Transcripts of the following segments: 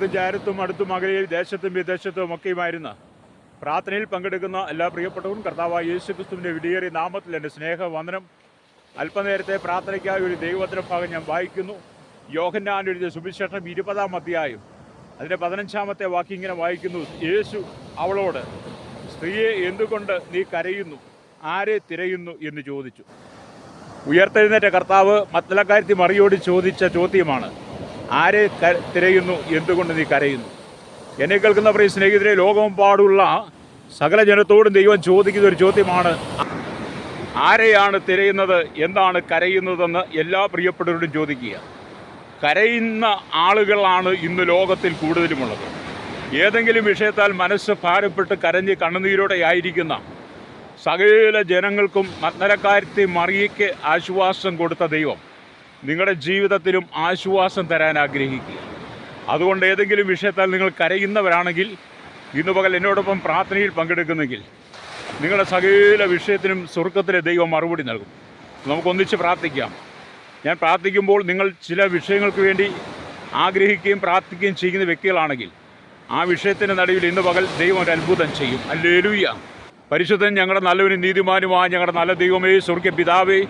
ദൂരത്തും ചാരത്തും അടുത്തും അകലെയും ദേശത്തും വിദേശത്തും ഒക്കെയുമായിരുന്ന പ്രാർത്ഥനയിൽ പങ്കെടുക്കുന്ന എല്ലാ പ്രിയപ്പെട്ടവരും കർത്താവായ യേശുക്രിസ്തുവിൻ്റെ വിലയേറിയ നാമത്തിൽ എൻ്റെ സ്നേഹവന്ദനം. അല്പനേരത്തെ പ്രാർത്ഥനയ്ക്കായി ഒരു ദൈവവചന ഭാഗം ഞാൻ വായിക്കുന്നു. യോഹന്നാൻ എഴുതിയ സുവിശേഷം 20-ാം അധ്യായം അതിൻ്റെ 15-ാമത്തെ വാക്യം ഇങ്ങനെ വായിക്കുന്നു. യേശു അവളോട്, സ്ത്രീയെ, എന്തുകൊണ്ട് നീ കരയുന്നു? ആരെ തിരയുന്നു എന്ന് ചോദിച്ചു. ഉയർത്തെഴുന്നേറ്റ കർത്താവ് മഗ്ദലക്കാരത്തി മറിയോട് ചോദിച്ച ചോദ്യമാണ്, ആരെ തിരയുന്നു, എന്തുകൊണ്ട് നീ കരയുന്നു? എന്നെ കേൾക്കുന്ന പ്രിയ സ്നേഹിതരെ, ലോകമെമ്പാടുള്ള സകല ജനത്തോടും ദൈവം ചോദിക്കുന്ന ഒരു ചോദ്യമാണ്, ആരെയാണ് തിരയുന്നത്, എന്താണ് കരയുന്നതെന്ന് എല്ലാ പ്രിയപ്പെട്ടവരോടും ചോദിക്കുക. കരയുന്ന ആളുകളാണ് ഇന്ന് ലോകത്തിൽ കൂടുതലുമുള്ളത്. ഏതെങ്കിലും വിഷയത്താൽ മനസ്സ് ഭാരപ്പെട്ട് കരഞ്ഞ് കണ്ണുനീരോടെ ആയിരിക്കുന്ന സകല ജനങ്ങൾക്കും മഗ്ദലക്കാരത്തി മറിയയ്ക്ക് ആശ്വാസം കൊടുത്ത ദൈവം നിങ്ങളുടെ ജീവിതത്തിലും ആശ്വാസം തരാൻ ആഗ്രഹിക്കുക. അതുകൊണ്ട് ഏതെങ്കിലും വിഷയത്താൽ നിങ്ങൾ കരയുന്നവരാണെങ്കിൽ ഇന്ന് പകൽ എന്നോടൊപ്പം പ്രാർത്ഥനയിൽ പങ്കെടുക്കുന്നെങ്കിൽ നിങ്ങളുടെ സകല വിഷയത്തിനും സ്വർഗ്ഗത്തിലെ ദൈവം മറുപടി നൽകും. നമുക്കൊന്നിച്ച് പ്രാർത്ഥിക്കാം. ഞാൻ പ്രാർത്ഥിക്കുമ്പോൾ നിങ്ങൾ ചില വിഷയങ്ങൾക്ക് വേണ്ടി ആഗ്രഹിക്കുകയും പ്രാർത്ഥിക്കുകയും ചെയ്യുന്ന വ്യക്തികളാണെങ്കിൽ ആ വിഷയത്തിൻ്റെ നടുവിൽ ഇന്ന് പകൽ ദൈവം ഒരു അത്ഭുതം ചെയ്യും. ഹല്ലേലൂയ. പരിശുദ്ധൻ ഞങ്ങളുടെ നല്ലവനും നീതിമാനുമായ ഞങ്ങളുടെ നല്ല ദൈവമേ, സ്വർഗ്ഗ പിതാവേ,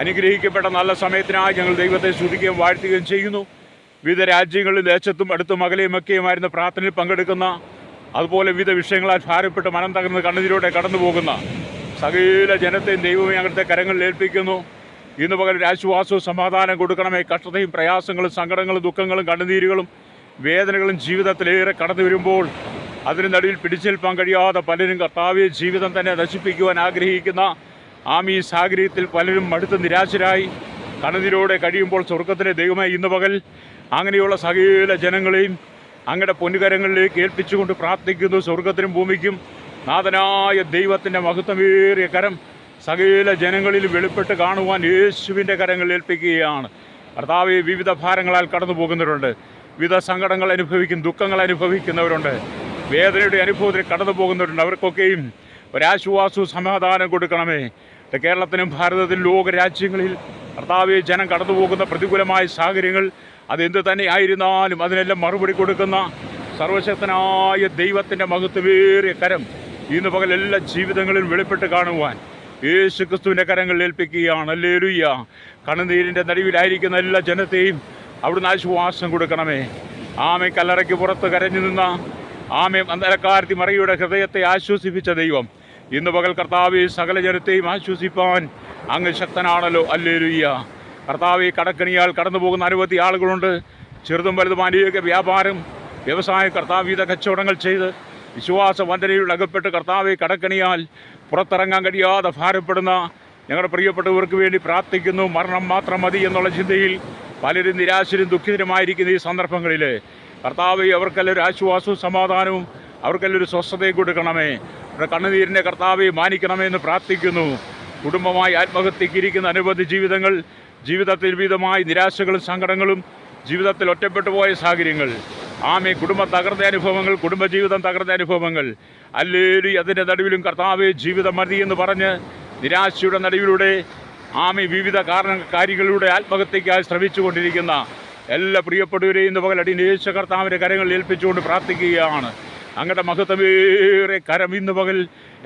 അനുഗ്രഹിക്കപ്പെട്ട നല്ല സമയത്തിനായി ഞങ്ങൾ ദൈവത്തെ സ്തുതിക്കുകയും വാഴ്ത്തുകയും ചെയ്യുന്നു. വിവിധ രാജ്യങ്ങളിൽ ദേശത്തും അടുത്തും അകലെയും ഒക്കെയുമായിരുന്ന പ്രാർത്ഥനയിൽ പങ്കെടുക്കുന്ന, അതുപോലെ വിവിധ വിഷയങ്ങളാൽ ഭാരപ്പെട്ട് മനം തകർന്ന് കണ്ണുനീരോടെ കടന്നു പോകുന്ന സകല ജനത്തെയും ദൈവമേ ഞങ്ങളുടെ കരങ്ങളിൽ ഏൽപ്പിക്കുന്നു. ഇന്ന് പകൽ ഒരു ആശ്വാസവും സമാധാനം കൊടുക്കണമേ. കഷ്ടതയും പ്രയാസങ്ങളും സങ്കടങ്ങളും ദുഃഖങ്ങളും കണ്ണുനീരുകളും വേദനകളും ജീവിതത്തിലേറെ കടന്നു വരുമ്പോൾ അതിന് നടുവിൽ പിടിച്ചേൽപ്പാൻ കഴിയാതെ പലരും കർത്താവെ ജീവിതം തന്നെ നശിപ്പിക്കുവാൻ ആഗ്രഹിക്കുന്ന ഈ സാഹചര്യത്തിൽ പലരും മടുത്ത് നിരാശരായി കണ്ണുനീരോടെ കഴിയുമ്പോൾ സ്വർഗ്ഗത്തിലെ ദൈവമായി ഇന്ന് പകൽ അങ്ങനെയുള്ള സകല ജനങ്ങളെയും അങ്ങയുടെ പൊന്നുകരങ്ങളിലേക്ക് ഏൽപ്പിച്ചുകൊണ്ട് പ്രാർത്ഥിക്കുന്നു. സ്വർഗ്ഗത്തിനും ഭൂമിക്കും നാഥനായ ദൈവത്തിൻ്റെ മഹത്വമേറിയ കരം സകല ജനങ്ങളിൽ വെളിപ്പെട്ട് കാണുവാൻ യേശുവിൻ്റെ കരങ്ങളിൽ ഏൽപ്പിക്കുകയാണ്. കർത്താവെ, വിവിധ ഭാരങ്ങളാൽ കടന്നു പോകുന്നവരുണ്ട്, വിവിധ സങ്കടങ്ങൾ അനുഭവിക്കും, ദുഃഖങ്ങൾ അനുഭവിക്കുന്നവരുണ്ട്, വേദനയുടെ അനുഭവത്തിൽ കടന്നു പോകുന്നവരുണ്ട്. അവർക്കൊക്കെയും ഒരാശ്വാസവും സമാധാനം കൊടുക്കണമേ. കേരളത്തിനും ഭാരതത്തിലും ലോകരാജ്യങ്ങളിൽ കർത്താവെ, ജനം കടന്നു പോകുന്ന പ്രതികൂലമായ സാഹചര്യങ്ങൾ അതെന്ത് തന്നെ ആയിരുന്നാലും അതിനെല്ലാം മറുപടി കൊടുക്കുന്ന സർവശക്തനായ ദൈവത്തിൻ്റെ മഹത്വമേറിയ കരം ഇന്ന് പകൽ എല്ലാ ജീവിതങ്ങളിലും വെളിപ്പെട്ട് കാണുവാൻ യേശുക്രിസ്തുവിൻ്റെ കരങ്ങളിൽ ഏൽപ്പിക്കുകയാണ്. ഹല്ലേലൂയ. കണ്ണുനീരിൻ്റെ നടുവിലായിരിക്കുന്ന എല്ലാ ജനത്തെയും അവിടുന്ന് ആശ്വാസം കൊടുക്കണമേ. ആമേ, കല്ലറയ്ക്ക് പുറത്ത് കരഞ്ഞു നിന്ന മഗ്ദലക്കാരത്തി മറിയയുടെ ഹൃദയത്തെ ആശ്വസിപ്പിച്ച ദൈവം ഇന്ന് പകൽ കർത്താവെ സകല ജനത്തെയും ആശ്വസിപ്പാൻ അങ്ങ് ശക്തനാണല്ലോ. ഹല്ലേലൂയ. കർത്താവെ, കടക്കണിയാൽ കടന്നു പോകുന്ന അനവധി ആളുകളുണ്ട്. ചെറുതും വലുതും അനേക വ്യാപാരം വ്യവസായം കർത്താവീത കച്ചവടങ്ങൾ ചെയ്ത് വിശ്വാസ വഞ്ചനയിൽ അകപ്പെട്ട് കർത്താവെ കടക്കണിയാൽ പുറത്തിറങ്ങാൻ കഴിയാതെ ഭാരപ്പെടുന്ന ഞങ്ങളുടെ പ്രിയപ്പെട്ടവർക്ക് വേണ്ടി പ്രാർത്ഥിക്കുന്നു. മരണം മാത്രം മതി എന്നുള്ള ചിന്തയിൽ പലരും നിരാശരും ദുഃഖിതരുമായിരിക്കുന്ന ഈ സന്ദർഭങ്ങളിൽ കർത്താവെ, അവർക്കെല്ലാം ഒരു ആശ്വാസവും സമാധാനവും അവർക്കെല്ലാം ഒരു സ്വസ്ഥതയും കൊടുക്കണമേ. അവരുടെ കണ്ണുനീരിനെ കർത്താവെ മാനിക്കണമേ എന്ന് പ്രാർത്ഥിക്കുന്നു. കുടുംബമായി ആത്മഹത്യക്കിരിക്കുന്ന അനവധി ജീവിതങ്ങൾ, ജീവിതത്തിൽ വിവിധമായ നിരാശകളും സങ്കടങ്ങളും, ജീവിതത്തിൽ ഒറ്റപ്പെട്ടു പോയ സാഹചര്യങ്ങൾ, കുടുംബം തകർന്ന അനുഭവങ്ങൾ, കുടുംബജീവിതം തകർന്ന അനുഭവങ്ങൾ, അല്ലെങ്കിൽ അതിൻ്റെ നടുവിലും കർത്താവെ ജീവിതം മതി എന്ന് പറഞ്ഞ് നിരാശയുടെ നടുവിലൂടെ വിവിധ കാര്യങ്ങളിലൂടെ ആത്മഹത്യയ്ക്കായി ശ്രമിച്ചുകൊണ്ടിരിക്കുന്ന എല്ലാ പ്രിയപ്പെട്ടവരെയും ഇന്ന് പകൽ യേശു കർത്താവിൻ്റെ കരങ്ങളിൽ ഏൽപ്പിച്ചുകൊണ്ട് പ്രാർത്ഥിക്കുകയാണ്. അങ്ങയുടെ മഹത്വമേറെ കരം ഇന്ന് പകൽ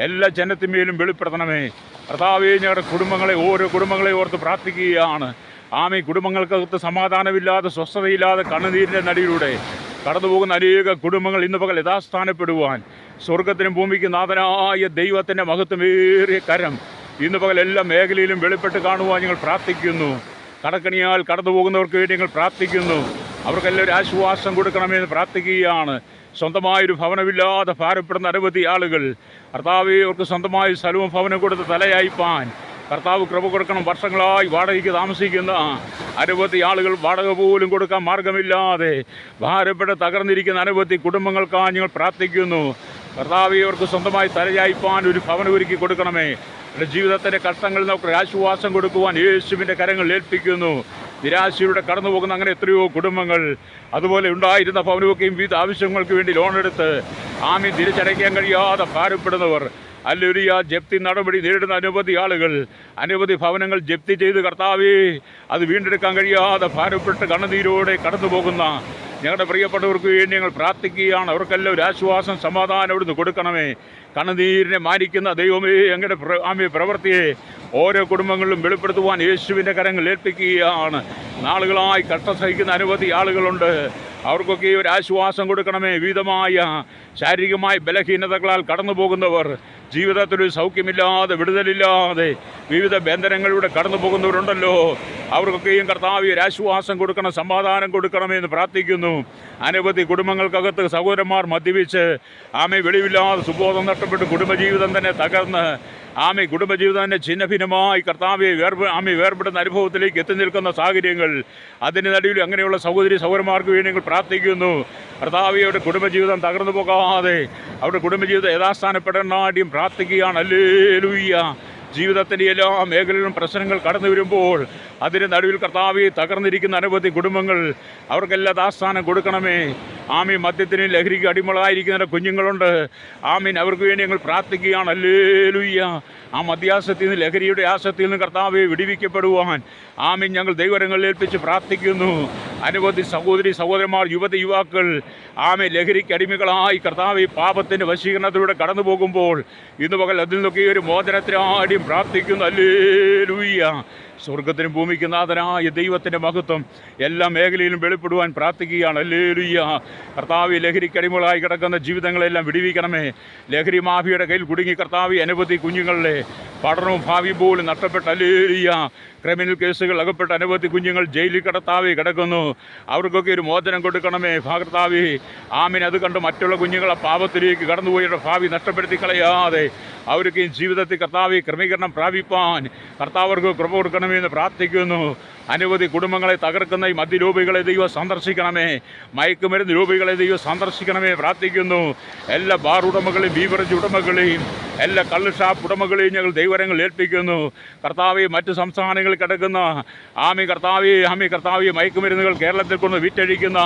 എല്ലാ ജനത്തിന്മേലും വെളിപ്പെടുത്തണമേ. കർത്താവേ, ഞങ്ങളുടെ കുടുംബങ്ങളെ, ഓരോ കുടുംബങ്ങളെ ഓർത്ത് പ്രാർത്ഥിക്കുകയാണ്. കുടുംബങ്ങൾക്കകത്ത് സമാധാനമില്ലാതെ, സ്വസ്ഥതയില്ലാതെ കണ്ണുനീരിൻ്റെ നടിയിലൂടെ കടന്നു പോകുന്ന അനേക കുടുംബങ്ങൾ ഇന്ന് പകൽ യഥാസ്ഥാനപ്പെടുവാൻ സ്വർഗ്ഗത്തിനും ഭൂമിക്കും നാഥനായ ദൈവത്തിൻ്റെ മഹത്വമേറിയ കരം ഇന്ന് പകൽ എല്ലാ മേഖലയിലും വെളിപ്പെട്ട് കാണുവാൻ ഞങ്ങൾ പ്രാർത്ഥിക്കുന്നു. കടക്കണിയാൽ കടന്നു പോകുന്നവർക്ക് വേണ്ടി ഞങ്ങൾ പ്രാർത്ഥിക്കുന്നു. അവർക്കെല്ലാം ഒരു ആശ്വാസം കൊടുക്കണമെന്ന് പ്രാർത്ഥിക്കുകയാണ്. സ്വന്തമായൊരു ഭവനമില്ലാതെ ഭാരപ്പെടുന്ന അനവധി ആളുകൾ കർത്താവെ, അവർക്ക് സ്വന്തമായി സ്ഥലവും ഭവനം കൊടുത്ത് തലയായിപ്പാൻ കർത്താവ് കൃപ കൊടുക്കണം. വർഷങ്ങളായി വാടകയ്ക്ക് താമസിക്കുന്ന അനവധി ആളുകൾ വാടക പോലും കൊടുക്കാൻ മാർഗമില്ലാതെ ഭാരപ്പെട്ട് തകർന്നിരിക്കുന്ന അനവധി കുടുംബങ്ങൾക്കാണ് ഞങ്ങൾ പ്രാർത്ഥിക്കുന്നു. കർത്താവെ, അവർക്ക് സ്വന്തമായി തലയായിപ്പാൻ ഒരു ഭവനം ഒരുക്കി കൊടുക്കണമേ. അവരുടെ ജീവിതത്തിൻ്റെ കഷ്ടങ്ങളിൽ നമുക്ക് ആശ്വാസം കൊടുക്കുവാൻ യേശുവിൻ്റെ കരങ്ങളിൽ ഏൽപ്പിക്കുന്നു. നിരാശയിലൂടെ കടന്നു പോകുന്ന അങ്ങനെ എത്രയോ കുടുംബങ്ങൾ, അതുപോലെ ഉണ്ടായിരുന്ന ഭവനമൊക്കെയും വിവിധ ആവശ്യങ്ങൾക്ക് വേണ്ടി ലോണെടുത്ത് തിരിച്ചടയ്ക്കാൻ കഴിയാതെ ഭാരപ്പെടുന്നവർ, ഹല്ലേലൂയ, ജപ്തി നടപടി നേരിടുന്ന അനവധി ആളുകൾ, അനവധി ഭവനങ്ങൾ ജപ്തി ചെയ്ത് കർത്താവേ അത് വീണ്ടെടുക്കാൻ കഴിയാതെ ഭാരപ്പെട്ട് കണ്ണുനീരോടെ കടന്നു പോകുന്ന ഞങ്ങളുടെ പ്രിയപ്പെട്ടവർക്ക് വേണ്ടി ഞങ്ങൾ പ്രാർത്ഥിക്കുകയാണ്. അവർക്കെല്ലാം ഒരു ആശ്വാസം, സമാധാനം അവിടുന്ന് കൊടുക്കണമേ. കണ്ണുനീരിനെ മാനിക്കുന്ന ദൈവമേ, ഞങ്ങളുടെ പ്രവൃത്തിയെ ഓരോ കുടുംബങ്ങളിലും വെളിപ്പെടുത്തുവാൻ യേശുവിൻ്റെ കരങ്ങൾ ഏൽപ്പിക്കുകയാണ്. നാളുകളായി കഷ്ടം സഹിക്കുന്ന അനവധി ആളുകളുണ്ട്. അവർക്കൊക്കെ ഒരു ആശ്വാസം കൊടുക്കണമേ. വിവിധമായ ശാരീരികമായ ബലഹീനതകളാൽ കടന്നു പോകുന്നവർ, ജീവിതത്തിലൊരു സൗഖ്യമില്ലാതെ, വിടുതലില്ലാതെ വിവിധ ബന്ധനങ്ങളിലൂടെ കടന്നു പോകുന്നവരുണ്ടല്ലോ. അവർക്കൊക്കെയും കർത്താവ് ഒരു ആശ്വാസം കൊടുക്കണം, സമാധാനം കൊടുക്കണമെന്ന് പ്രാർത്ഥിക്കുന്നു. അനവധി കുടുംബങ്ങൾക്കകത്ത് സഹോദരന്മാർ മദ്യപിച്ച് വെളിവില്ലാതെ സുബോധം നഷ്ടപ്പെട്ട് കുടുംബജീവിതം തന്നെ തകർന്ന് കുടുംബജീവിതം തന്നെ ഛിന്നഭിന്നമായി കർത്താവെ വേർപെടുന്ന അനുഭവത്തിലേക്ക് എത്തി നിൽക്കുന്ന സാഹചര്യങ്ങൾ, അതിന് നടുവിൽ അങ്ങനെയുള്ള സഹോദരന്മാർക്ക് വേണ്ടി ഞങ്ങൾ പ്രാർത്ഥിക്കുന്നു. കർത്താവെ അവരുടെ കുടുംബജീവിതം തകർന്നു പോകാതെ അവരുടെ കുടുംബജീവിതം യഥാസ്ഥാനപ്പെടാനാദ്യം പ്രാർത്ഥിക്കുകയാണ്. ഹല്ലേലൂയ. ജീവിതത്തിൻ്റെ എല്ലാ മേഖലയിലും പ്രശ്നങ്ങൾ കടന്നു വരുമ്പോൾ അതിന് നടുവിൽ കർത്താവെ തകർന്നിരിക്കുന്ന അനവധി കുടുംബങ്ങൾ, അവർക്കെല്ലാം യഥാസ്ഥാനം കൊടുക്കണമേ. മദ്യത്തിന് ലഹരിക്ക് അടിമകളായിരിക്കുന്ന കുഞ്ഞുങ്ങളുണ്ട്. അവർക്ക് വേണ്ടി ഞങ്ങൾ പ്രാർത്ഥിക്കുകയാണ്. ഹല്ലേലൂയ. മദ്യാസത്തിൽ നിന്ന്, ലഹരിയുടെ ആസക്തിയിൽ നിന്ന് കർത്താവെ വിടുവിക്കപ്പെടുവാൻ ഞങ്ങൾ ദൈവകരങ്ങളിൽ ഏൽപ്പിച്ച് പ്രാർത്ഥിക്കുന്നു. അനവധി സഹോദരന്മാർ, യുവാക്കൾ ലഹരിക്ക് അടിമകളായി കർത്താവെ പാപത്തിൻ്റെ വശീകരണത്തിലൂടെ കടന്നു പോകുമ്പോൾ ഇന്ന് പകൽ അതിൽ നിന്നൊക്കെ ഒരു മോചനത്തിനാദ്യം പ്രാർത്ഥിക്കുന്നു. ഹല്ലേലൂയ. സ്വർഗത്തിനും ഭൂമിക്ക് നാഥനായ ദൈവത്തിൻ്റെ മഹത്വം എല്ലാ മേഖലയിലും വെളിപ്പെടുവാൻ പ്രാർത്ഥിക്കുകയാണ്. ഹല്ലേലൂയ. കർത്താവ് ലഹരിക്കടിമകളായി കിടക്കുന്ന ജീവിതങ്ങളെല്ലാം വിടുവിക്കണമേ. ലഹരി മാഫിയയുടെ കയ്യിൽ കുടുങ്ങി കർത്താവ് അനവധി കുഞ്ഞുങ്ങളുടെ പഠനവും ഭാവി പോലും നഷ്ടപ്പെട്ട, ഹല്ലേലൂയ, ക്രിമിനൽ കേസുകൾ അകപ്പെട്ട അനവധി കുഞ്ഞുങ്ങൾ ജയിലിൽ കിടക്കുന്നു. അവർക്കൊക്കെ ഒരു മോചനം കൊടുക്കണമേ കർത്താവേ. അത് കണ്ട് മറ്റുള്ള കുഞ്ഞുങ്ങളെ പാപത്തിലേക്ക് കടന്നുപോയവരുടെ ഭാവി നഷ്ടപ്പെടുത്തി കളയാതെ അവർക്ക് ജീവിതത്തിൽ കർത്താവെ ക്രമീകരണം പ്രാപിപ്പാൻ കർത്താവർക്ക് കൃപ കൊടുക്കണമെന്ന് പ്രാർത്ഥിക്കുന്നു. അനവധി കുടുംബങ്ങളെ തകർക്കുന്ന ഈ മദ്യരൂപികളെ ദൈവം സന്ദർശിക്കണമേ. മയക്കുമരുന്ന് രൂപികളെ ദൈവം സന്ദർശിക്കണമേ പ്രാർത്ഥിക്കുന്നു. എല്ലാ ബാർ ഉടമകളെയും, ബീവറേജ് ഉടമകളെയും, എല്ലാ കള്ള് ഷാപ്പ് ഉടമകളെയും ഞങ്ങൾ ദൈവകരങ്ങൾ ഏൽപ്പിക്കുന്നു. കർത്താവെ, മറ്റ് സംസ്ഥാനങ്ങളിൽ കിടക്കുന്ന കർത്താവെ മയക്കുമരുന്നുകൾ കേരളത്തിൽ കൊണ്ട് വിറ്റഴിക്കുന്ന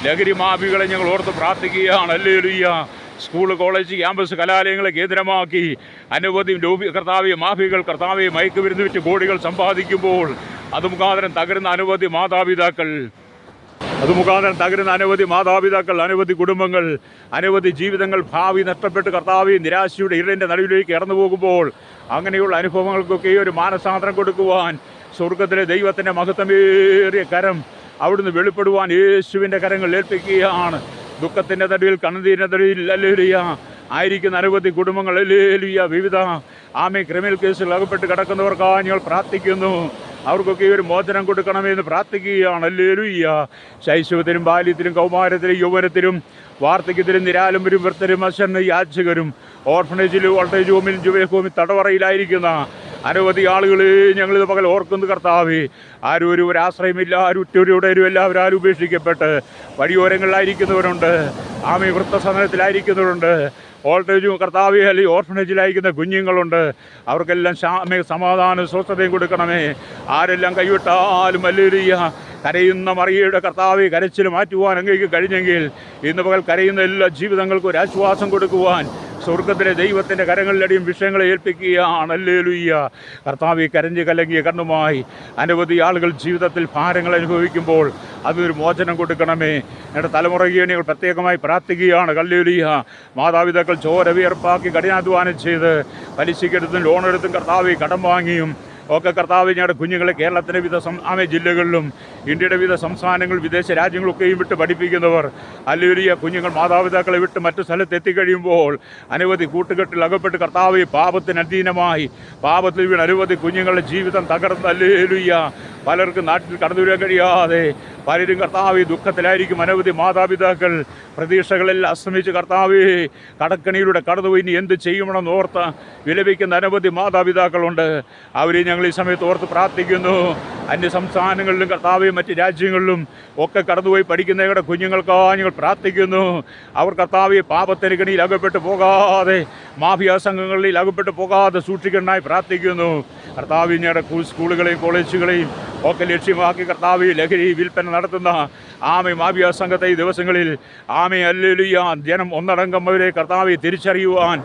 ലഹരി മാഫികളെ ഞങ്ങൾ ഓർത്ത് പ്രാർത്ഥിക്കുകയാണ്. ഹല്ലേലൂയ. സ്കൂൾ, കോളേജ്, ക്യാമ്പസ്, കലാലയങ്ങളെ കേന്ദ്രമാക്കി അനവധി മാഫികൾ കർത്താവെ മയക്കുമരുന്ന് വിറ്റ് കോടികൾ സമ്പാദിക്കുമ്പോൾ അത് മുഖാന്തരം തകരുന്ന അനവധി മാതാപിതാക്കൾ, അനവധി കുടുംബങ്ങൾ, അനവധി ജീവിതങ്ങൾ ഭാവി നഷ്ടപ്പെട്ട് കർത്താവെ നിരാശയുടെ ഇരുളിൻ്റെ നടുവിലേക്ക് കടന്നു പോകുമ്പോൾ അങ്ങനെയുള്ള അനുഭവങ്ങൾക്കൊക്കെ ഒരു മാനസാന്തരം കൊടുക്കുവാൻ സ്വർഗത്തിലെ ദൈവത്തിൻ്റെ മഹത്വമേറിയ കരം അവിടുന്ന് വെളിപ്പെടുവാൻ യേശുവിൻ്റെ കരങ്ങൾ ഏൽപ്പിക്കുകയാണ്. ദുഃഖത്തിൻ്റെ നടുവിൽ, കണ്ണുനീരിൻ്റെ നടുവിൽ, ഹല്ലേലൂയ, ആയിരിക്കുന്ന അനവധി കുടുംബങ്ങൾ, ഹല്ലേലൂയ, വിവിധ ക്രിമിനൽ കേസുകൾ അകപ്പെട്ട് കിടക്കുന്നവർക്കായി ഞങ്ങൾ പ്രാർത്ഥിക്കുന്നു. അവർക്കൊക്കെ ഒരു മോചനം കൊടുക്കണമെന്ന് പ്രാർത്ഥിക്കുകയാണ്. ഹല്ലേലൂയ. ശൈശവത്തിലും, ബാല്യത്തിലും, കൗമാരത്തിലും, യൗവനത്തിലും, വാർദ്ധക്യത്തിലും, നിരാലംബരും, വൃദ്ധരും, അശരണ യാചകരും, ഓർഫനേജിലും, ഓൾട്ടേജ് ഹോമിലും, ജുവൈൽ ഹോമിൽ തടവറയിലായിരിക്കുന്ന അനവധി ആളുകളെ ഞങ്ങളിത് പകൽ ഓർക്കുന്നു കർത്താവേ. ആരും ഒരു ആശ്രയമില്ല, ആരും ഉറ്റവരും എല്ലാവരും ആരും ഉപേക്ഷിക്കപ്പെട്ട് വഴിയോരങ്ങളിലായിരിക്കുന്നവരുണ്ട്. വൃദ്ധസദനത്തിലായിരിക്കുന്നവരുണ്ട്. ഓൾട്ടേജും കർത്താവേ, അല്ലെങ്കിൽ ഓർഫനേജിലായിരിക്കുന്ന കുഞ്ഞുങ്ങളുണ്ട്. അവർക്കെല്ലാം സമാധാനം, സ്വസ്ഥതയും കൊടുക്കണമേ. ആരെല്ലാം കൈവിട്ടാലും ഹല്ലേലൂയ, കരയുന്ന മറിയയുടെ കർത്താവെ കരച്ചിൽ മാറ്റുവാൻ അങ്ങേക്ക് കഴിഞ്ഞെങ്കിൽ ഇന്ന് പകൽ കരയുന്ന എല്ലാ ജീവിതങ്ങൾക്കും ഒരു ആശ്വാസം കൊടുക്കുവാൻ സ്വർഗത്തിലെ ദൈവത്തിൻ്റെ കരങ്ങളിലടിയും വിഷയങ്ങളെ ഏൽപ്പിക്കുകയാണ്. ഹല്ലേലൂയ. കർത്താവെ, കരഞ്ഞ് കലങ്ങിയ കണ്ണുമായി അനവധി ആളുകൾ ജീവിതത്തിൽ ഭാരങ്ങൾ അനുഭവിക്കുമ്പോൾ അതൊരു മോചനം കൊടുക്കണമേ. ഞങ്ങളുടെ തലമുറയ്ക്ക് ഞങ്ങൾ പ്രത്യേകമായി പ്രാർത്ഥിക്കുകയാണ്. ഹല്ലേലൂയ. മാതാപിതാക്കൾ ചോര വിയർപ്പാക്കി കഠിനാധ്വാനം ചെയ്ത് പലിശക്കെടുത്തും ലോണെടുത്തും കർത്താവെ കടം വാങ്ങിയും ഒക്കെ കർത്താവ് ഞങ്ങളുടെ കുഞ്ഞുങ്ങളെ കേരളത്തിൻ്റെ വിവിധ ജില്ലകളിലും ഇന്ത്യയുടെ വിവിധ സംസ്ഥാനങ്ങൾ, വിദേശ രാജ്യങ്ങളൊക്കെയും വിട്ട് പഠിപ്പിക്കുന്നവർ, ഹല്ലേലൂയ, കുഞ്ഞുങ്ങൾ മാതാപിതാക്കളെ വിട്ട് മറ്റു സ്ഥലത്ത് എത്തിക്കഴിയുമ്പോൾ അനവധി കൂട്ടുകെട്ടിൽ അകപ്പെട്ട് കർത്താവ് പാപത്തിന് അധീനമായി പാപത്തിൽ വീണ് അനവധി കുഞ്ഞുങ്ങളുടെ ജീവിതം തകർന്ന്, ഹല്ലേലൂയ, പലർക്കും നാട്ടിൽ കടന്നു വരാൻ കഴിയാതെ പലരും കർത്താവെ ദുഃഖത്തിലായിരിക്കും. അനവധി മാതാപിതാക്കൾ പ്രതീക്ഷകളെല്ലാം അസ്തമിച്ച് കർത്താവെ കടക്കണിയിലൂടെ കടന്നുപോയി ഇനി എന്ത് ചെയ്യുമെന്ന് ഓർത്ത് വിലപിക്കുന്ന അനവധി മാതാപിതാക്കളുണ്ട്. അവരെ ഞങ്ങൾ ഈ സമയത്ത് ഓർത്ത് പ്രാർത്ഥിക്കുന്നു. അന്യ സംസ്ഥാനങ്ങളിലും കർത്താവെ മറ്റ് രാജ്യങ്ങളിലും ഒക്കെ കടന്നുപോയി പഠിക്കുന്ന ഞങ്ങളുടെ കുഞ്ഞുങ്ങൾക്കായി ഞങ്ങൾ പ്രാർത്ഥിക്കുന്നു. അവർ കർത്താവെ പാപത്തിന് കെണിയിൽ അകപ്പെട്ടു പോകാതെ, മാഫിയ സംഘങ്ങളിൽ അകപ്പെട്ടു പോകാതെ സൂക്ഷിക്കണമായി പ്രാർത്ഥിക്കുന്നു. കർത്താവെ, ഞങ്ങളുടെ സ്കൂളുകളെയും കോളേജുകളെയും ഒക്കെ ലക്ഷ്യമാക്കി കർത്താവെ ലഹരി വിൽപ്പന നടത്തുന്ന ആമേ മാഫിയ സംഘത്തെ ഈ ദിവസങ്ങളിൽ ആമേ ഹല്ലേലൂയ ജനം ഒന്നടങ്കം അവരെ കർത്താവെ തിരിച്ചറിയുവാൻ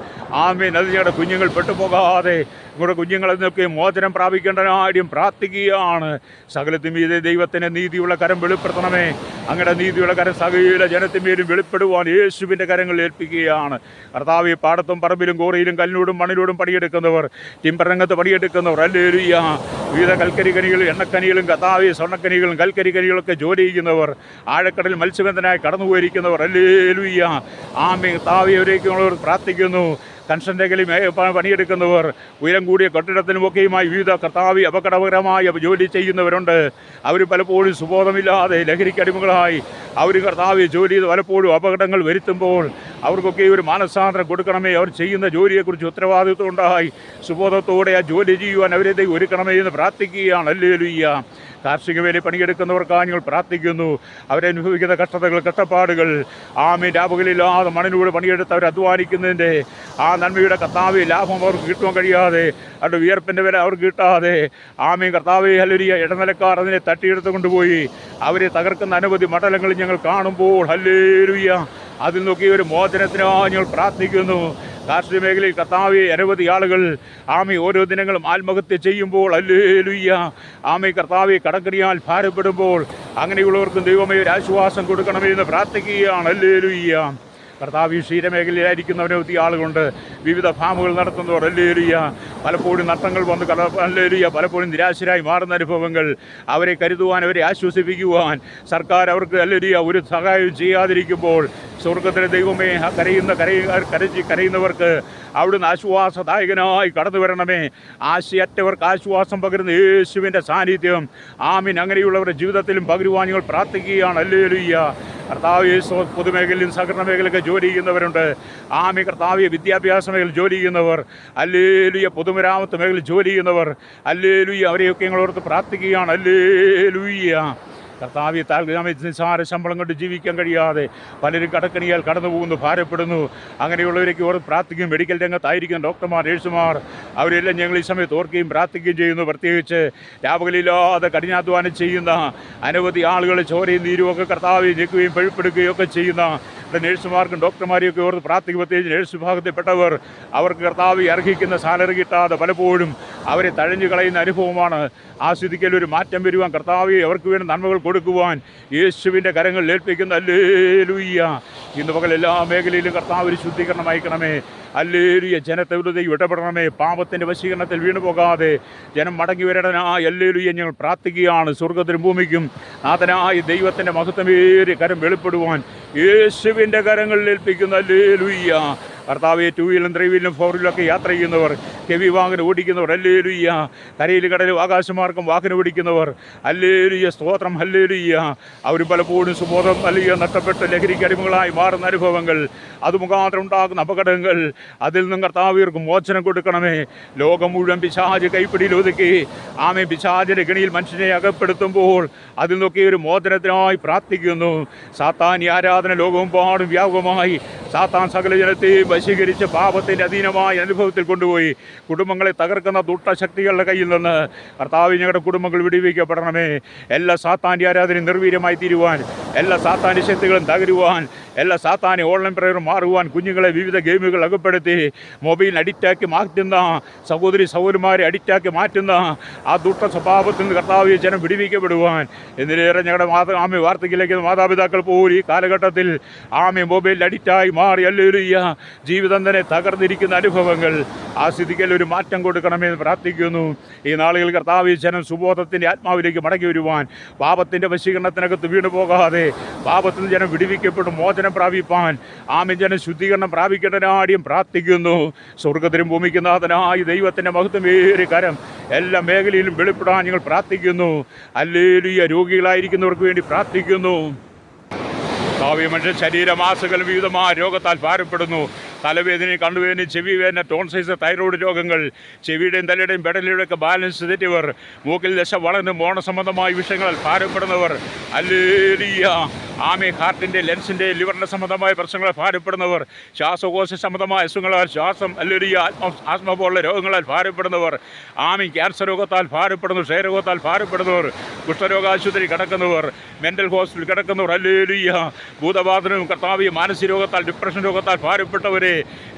ആമേ ഞങ്ങളുടെ കുഞ്ഞുങ്ങൾ പെട്ടുപോകാതെ നിങ്ങളുടെ കുഞ്ഞുങ്ങളിൽ നിന്നൊക്കെ മോചനം പ്രാപിക്കേണ്ടതിനാദ്യം പ്രാർത്ഥിക്കുകയാണ്. സകലത്തിനും മീതെ ദൈവത്തിൻ്റെ നീതിയുള്ള കരം വെളിപ്പെടുത്തണമേ. അങ്ങയുടെ നീതിയുള്ള കരം സകല ജനത്തിന്മേലും വെളിപ്പെടുവാൻ യേശുവിൻ്റെ കരങ്ങൾ ഏൽപ്പിക്കുകയാണ്. കർത്താവെ പാടത്തും പറമ്പിലും കോറിയിലും കല്ലിനോടും മണ്ണിനോടും പണിയെടുക്കുന്നവർ, ടിമ്പർ രംഗത്ത് പണിയെടുക്കുന്നവർ, ഹല്ലേലൂയ വിവിധ കൽക്കരി കനികളും എണ്ണക്കനികളും കർത്താവെ സ്വർണ്ണക്കനികളും കൽക്കരി കനികളൊക്കെ ജോലി ചെയ്യുന്നവർ, ആഴക്കടലിൽ മത്സ്യബന്ധനായി കടന്നുപോയിരിക്കുന്നവർ, ഹല്ലേലൂയ ആമേ കർത്താവെ അവരേക്കുള്ളവർ പ്രാർത്ഥിക്കുന്നു. കൺസ്ട്രക്ഷൻ മേഖലയിൽ പണിയെടുക്കുന്നവർ, ഉയരം കൂടിയ കെട്ടിടത്തിനുമൊക്കെയുമായി വിവിധ കർത്താവി അപകടകരമായ ജോലി ചെയ്യുന്നവരുണ്ട്. അവർ പലപ്പോഴും സുബോധമില്ലാതെ ലഹരിക്കടിമകളായി അവർ കർത്താവി ജോലി ചെയ്ത് പലപ്പോഴും അപകടങ്ങൾ വരുത്തുമ്പോൾ അവർക്കൊക്കെ ഒരു മാനസാന്തരം കൊടുക്കണമേ. അവർ ചെയ്യുന്ന ജോലിയെക്കുറിച്ച് ഉത്തരവാദിത്വം ഉണ്ടായി സുബോധത്തോടെ ആ ജോലി ചെയ്യുവാൻ അവരെ ഒരുക്കണമേ എന്ന് പ്രാർത്ഥിക്കുകയാണ്. ഹല്ലേലൂയ. കാർഷിക വേലി പണിയെടുക്കുന്നവർക്കായി ഞങ്ങൾ പ്രാർത്ഥിക്കുന്നു. അവരനുഭവിക്കുന്ന കഷ്ടതകൾ, കഷ്ടപ്പാടുകൾ, ആമേ ലാഭങ്ങളില്ലാതെ മണ്ണിലൂടെ പണിയെടുത്ത് അവർ അധ്വാനിക്കുന്നതിൻ്റെ ആ നന്മയുടെ കർത്താവെ ലാഭം അവർക്ക് കിട്ടുവാൻ കഴിയാതെ, അവരുടെ വിയർപ്പിൻ്റെ വില അവർക്ക് കിട്ടാതെ, ആമേ കർത്താവെ ഹല്ലേലൂയ ഇടനിലക്കാർ അതിനെ തട്ടിയെടുത്ത് കൊണ്ടുപോയി അവരെ തകർക്കുന്ന അനവധി മണ്ഡലങ്ങൾ ഞങ്ങൾ കാണുമ്പോൾ ഹല്ലേലൂയ അതിൽ നോക്കി ഒരു മോചനത്തിനായി ഞങ്ങൾ പ്രാർത്ഥിക്കുന്നു. കാർഷിക മേഖലയിൽ കർത്താവെ അനവധി ആളുകൾ ആമേ ഓരോ ദിനങ്ങളും ആത്മഹത്യ ചെയ്യുമ്പോൾ ഹല്ലേലൂയ ആമേ കർത്താവെ കടക്കണിയാൽ ഭാരപ്പെടുമ്പോൾ അങ്ങനെയുള്ളവർക്കും ദൈവമേ ഒരു ആശ്വാസം കൊടുക്കണമേ എന്ന് പ്രാർത്ഥിക്കുകയാണ്. ഹല്ലേലൂയ. കർത്താവ് ക്ഷീരമേഖലയിലായിരിക്കുന്ന അനവധി ആളുകളുണ്ട്. വിവിധ ഫാമുകൾ നടത്തുന്നവർ, ഹല്ലേലൂയ പലപ്പോഴും നഷ്ടങ്ങൾ വന്ന് ഹല്ലേലൂയ പലപ്പോഴും നിരാശരായി മാറുന്ന അനുഭവങ്ങൾ, അവരെ കരുതുവാൻ, അവരെ ആശ്വസിപ്പിക്കുവാൻ സർക്കാർ അവർക്ക് ഹല്ലേലൂയ ഒരു സഹായവും ചെയ്യാതിരിക്കുമ്പോൾ സ്വർഗത്തിലെ ദൈവമേ ആ കരയുന്നവർക്ക് അവിടുന്ന് ആശ്വാസദായകനായി കടന്നു വരണമേ. ആശയറ്റവർക്ക് ആശ്വാസം പകരുന്ന യേശുവിൻ്റെ സാന്നിധ്യം ആമീൻ അങ്ങനെയുള്ളവരുടെ ജീവിതത്തിലും പകരുവാൻ ഞങ്ങൾ പ്രാർത്ഥിക്കുകയാണ്. ഹല്ലേലൂയ. കർത്താവ് പൊതുമേഖലയിലും സഹകരണ മേഖലയൊക്കെ ജോലി ചെയ്യുന്നവരുണ്ട്. ആമി കർത്താവ് വിദ്യാഭ്യാസ മേഖലയിൽ ജോലി ചെയ്യുന്നവർ, ഹല്ലേലൂയ പൊതുമരാമത്ത് മേഖലയിൽ ജോലി ചെയ്യുന്നവർ, ഹല്ലേലൂയ അവരെയൊക്കെ ഞങ്ങളോർത്ത് പ്രാർത്ഥിക്കുകയാണ്. ഹല്ലേലൂയ. കർത്താവ് നിസ്സാര ശമ്പളം കൊണ്ട് ജീവിക്കാൻ കഴിയാതെ പലരും കടക്കണിയാൽ കടന്നു പോകുന്നു, ഭാരപ്പെടുന്നു. അങ്ങനെയുള്ളവരൊക്കെ ഓർത്ത് പ്രാർത്ഥിക്കും. മെഡിക്കൽ രംഗത്തായിരിക്കുന്ന ഡോക്ടർമാർ, നഴ്സുമാർ അവരെല്ലാം ഞങ്ങൾ ഈ സമയത്ത് ഓർക്കുകയും പ്രാർത്ഥിക്കുകയും ചെയ്യുന്നു. പ്രത്യേകിച്ച് രാപകലില്ലാതെ കഠിനാധ്വാനം ചെയ്യുന്ന അനവധി ആളുകൾ ചോരയും നീരുമൊക്കെ കർത്താവ് ഞെക്കുകയും പഴുപ്പെടുകയും ഒക്കെ ചെയ്യുന്ന നഴ്സുമാർക്കും ഡോക്ടർമാരെയൊക്കെ ഓർത്ത് പ്രാർത്ഥിക്കും. പ്രത്യേകിച്ച് നഴ്സ് വിഭാഗത്തിൽപ്പെട്ടവർ അവർക്ക് കർത്താവ് അർഹിക്കുന്ന സാലറി കിട്ടാതെ പലപ്പോഴും അവരെ തഴഞ്ഞു കളയുന്ന അനുഭവമാണ്. ആസ്വദിക്കൽ ഒരു മാറ്റം വരുവാൻ കർത്താവ് അവർക്ക് വേണ്ടി നന്മകൾ കൊടുക്കുവാൻ യേശുവിൻ്റെ കരങ്ങളിൽ ഏൽപ്പിക്കുന്ന. ഹല്ലേലൂയ. ഇന്ന് പകൽ എല്ലാ മേഖലയിലും കർത്താവ് ഒരു ശുദ്ധീകരണം അയക്കണമേ. ഹല്ലേലൂയ. ജനത്തെ ഇടപെടണമേ. പാപത്തിൻ്റെ വശീകരണത്തിൽ വീണു പോകാതെ ജനം മടങ്ങി വരണനായി ഹല്ലേലൂയ ഞങ്ങൾ പ്രാർത്ഥിക്കുകയാണ്. സ്വർഗത്തിനും ഭൂമിക്കും നാഥനായ ദൈവത്തിൻ്റെ മഹത്വമേറിയ കരം വെളിപ്പെടുവാൻ യേശുവിൻ്റെ കരങ്ങളിൽ ഏൽപ്പിക്കുന്ന. ഹല്ലേലൂയ. കർത്താവെ 2 വീലും 3 വീലും 4 വീലൊക്കെ യാത്ര ചെയ്യുന്നവർ, ഹെവി വാഹനം ഓടിക്കുന്നവർ, ഹല്ലേലൂയ കരയിൽ കടലും ആകാശമാർഗം വാഹനം ഓടിക്കുന്നവർ, ഹല്ലേലൂയ സ്തോത്രം. ഹല്ലേലൂയ. അവർ പലപ്പോഴും സുബോധം നൽകിയ നഷ്ടപ്പെട്ട ലഹരിക്ക് അടിമകളായി മാറുന്ന അനുഭവങ്ങൾ, അത് മുഖാന്തരം ഉണ്ടാകുന്ന അപകടങ്ങൾ, അതിൽ നിന്നും കർത്താവിയർക്ക് മോചനം കൊടുക്കണമേ. ലോകം മുഴുവൻ പിശാച് കൈപ്പിടിയിൽ ഒതുക്കി ആമേ പിശാചിൻ്റെ ഗണിയിൽ മനുഷ്യനെ അകപ്പെടുത്തുമ്പോൾ അതിൽ നിന്നൊക്കെ ഒരു മോചനത്തിനായി പ്രാർത്ഥിക്കുന്നു. സാത്താനി ആരാധന ലോകമെമ്പാടും വ്യാപകമായി സാത്താൻ സകല ജനത്തെയും വശീകരിച്ച് പാപത്തിൻ്റെ അധീനമായ അനുഭവത്തിൽ കൊണ്ടുപോയി കുടുംബങ്ങളെ തകർക്കുന്ന ദുഷ്ടശക്തികളുടെ കയ്യിൽ നിന്ന് കർത്താവ് ഞങ്ങളുടെ കുടുംബങ്ങൾ വിടുവിക്കപ്പെടണമേ. എല്ലാ സാത്താൻ്റെ ആരാധനയും നിർവീര്യമായി തീരുവാൻ, എല്ലാ സാത്താൻ്റെ ശക്തികളും തകരുവാൻ, എല്ലാ സാത്താനെ ഓൺലൈൻ പ്രയർ മാറുവാൻ, കുഞ്ഞുങ്ങളെ വിവിധ ഗെയിമുകൾ അകപ്പെടുത്തി മൊബൈൽ അഡിക്റ്റാക്കി മാറ്റുന്ന സഹോദരി സഹോദരന്മാരെ അഡിക്റ്റാക്കി മാറ്റുന്ന ആ ദുഷ്ട സ്വഭാവത്തിൽ നിന്ന് കർത്താവ് ജനം വിടുവിക്കപ്പെടുവാൻ. എന്തിനേറെ ഞങ്ങളുടെ ആമെ വാർത്തകിലേക്ക് മാതാപിതാക്കൾ പോലും ഈ കാലഘട്ടത്തിൽ ആമെ മൊബൈൽ അഡിക്റ്റായി മാറി ഹല്ലേലൂയ ജീവിതം തന്നെ തകർന്നിരിക്കുന്ന അനുഭവങ്ങൾ ആസ്വദിക്കൽ ഒരു മാറ്റം കൊടുക്കണമെന്ന് പ്രാർത്ഥിക്കുന്നു. ഈ നാളുകൾ കർത്താവ് ജനം സുബോധത്തിൻ്റെ ആത്മാവിലേക്ക് മടങ്ങി വരുവാൻ, പാപത്തിൻ്റെ വശീകരണത്തിനകത്ത് വീണു പോകാതെ പാപത്തിൽ ജനം വിടുവിക്കപ്പെടും, മോചനം പ്രാപിപ്പാൻ ആമേൻ ജനം ശുദ്ധീകരണം പ്രാപിക്കേണ്ടതിനാദ്യം പ്രാർത്ഥിക്കുന്നു. സ്വർഗത്തിലും ഭൂമിക്കും നാഥനായ ദൈവത്തിൻ്റെ മഹത്വമേറിയ കരം എല്ലാ മേഖലയിലും വെളിപ്പെടാൻ ഞങ്ങൾ പ്രാർത്ഥിക്കുന്നു. ഹല്ലേലൂയ. രോഗികളായിരിക്കുന്നവർക്ക് വേണ്ടി പ്രാർത്ഥിക്കുന്നു. മനുഷ്യ ശരീരമാസകൽ വിവിധമായ രോഗത്താൽ ഭാരപ്പെടുന്നു. തലവേദനയും കണ്ണുവേദനയും ചെവി വേദന, ടോൺസൈസ്, തൈറോയ്ഡ് രോഗങ്ങൾ, ചെവിയുടെയും തലയുടെയും പെടലിയുടെയൊക്കെ ബാലൻസ് തെറ്റിയവർ, മൂക്കിൽ ദശ വളർന്ന് മോണ സംബന്ധമായ വിഷയങ്ങളാൽ ഭാരപ്പെടുന്നവർ, ഹല്ലേലൂയ, ആമേ, ഹാർട്ടിൻ്റെ, ലെൻസിൻ്റെ, ലിവറിൻ്റെ സംബന്ധമായ പ്രശ്നങ്ങളാൽ ഭാരപ്പെടുന്നവർ, ശ്വാസകോശ സംബന്ധമായ അസുഖങ്ങളാൽ, ശ്വാസം, ഹല്ലേലൂയ, ആസ്മ പോലുള്ള രോഗങ്ങളാൽ ഭാരപ്പെടുന്നവർ, ആമേ, ക്യാൻസർ രോഗത്താൽ ഭാരപ്പെടുന്നവർ, ക്ഷയരോഗത്താൽ ഭാരപ്പെടുന്നവർ, കുഷ്ഠരോഗാശുപത്രി കിടക്കുന്നവർ, മെൻ്റൽ ഹോസ്പിറ്റൽ കിടക്കുന്നവർ, ഹല്ലേലൂയ, ഭൂതബാധനവും കർത്താവ് മാനസിക രോഗത്താൽ, ഡിപ്രഷൻ രോഗത്താൽ ഭാരപ്പെട്ടവരെ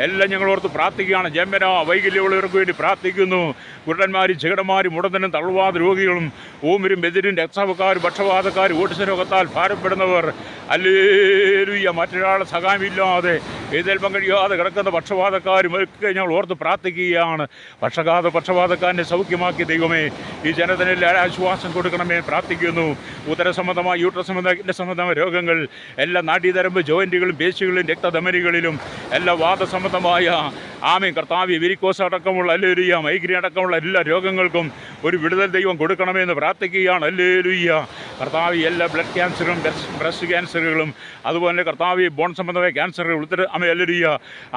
എല്ലാം ഞങ്ങളോർത്ത് പ്രാർത്ഥിക്കുകയാണ്. ജന്മന വൈകല്യമുള്ളവർക്ക് വേണ്ടി പ്രാർത്ഥിക്കുന്നു. കുരുടന്മാരും ചെകിടന്മാരും മുടന്തനും തളർവാദ രോഗികളും ഊമരും ബദിരും രക്തസ്രാവക്കാരും പക്ഷപാതക്കാരും ഓട്ടിസ രോഗത്താൽ ഭാരപ്പെടുന്നവർ, ഹല്ലേലൂയ, മറ്റൊരാളെ സഹായമില്ലാതെ എഴുന്നേൽപ്പം കഴിയാതെ കിടക്കുന്ന പക്ഷപാതക്കാരും ഒക്കെ ഞങ്ങൾ ഓർത്ത് പ്രാർത്ഥിക്കുകയാണ്. പക്ഷപാതക്കാരനെ സൗഖ്യമാക്കി ദൈവമേ ഈ ജനത്തിനെല്ലാം ആശ്വാസം കൊടുക്കണമേ പ്രാർത്ഥിക്കുന്നു. ഉദര സംബന്ധമായ, യൂട്രസ് സംബന്ധമായ രോഗങ്ങൾ, എല്ലാ നാഡീതരമ്പ് ജോയിൻറ്റുകളും പേശികളിലും രക്തധമനികളിലും, എല്ലാ വാദസംബന്ധമായ, ആമേൻ, കർത്താവ് വെരിക്കോസ് അടക്കമുള്ള, ഹല്ലേലൂയ, മൈഗ്രെയിൻ അടക്കമുള്ള എല്ലാ രോഗങ്ങൾക്കും ഒരു വിടുതൽ ദൈവം കൊടുക്കണമെന്ന് പ്രാർത്ഥിക്കുകയാണ്. ഹല്ലേലൂയ, കർത്താവ് എല്ലാ ബ്ലഡ് ക്യാൻസറും, ബ്രസ്റ്റ് ക്യാൻസറുകളും, അതുപോലെ കർത്താവ് ബോൺ സംബന്ധമായ ക്യാൻസറുകൾ, ഹല്ലേലൂയ,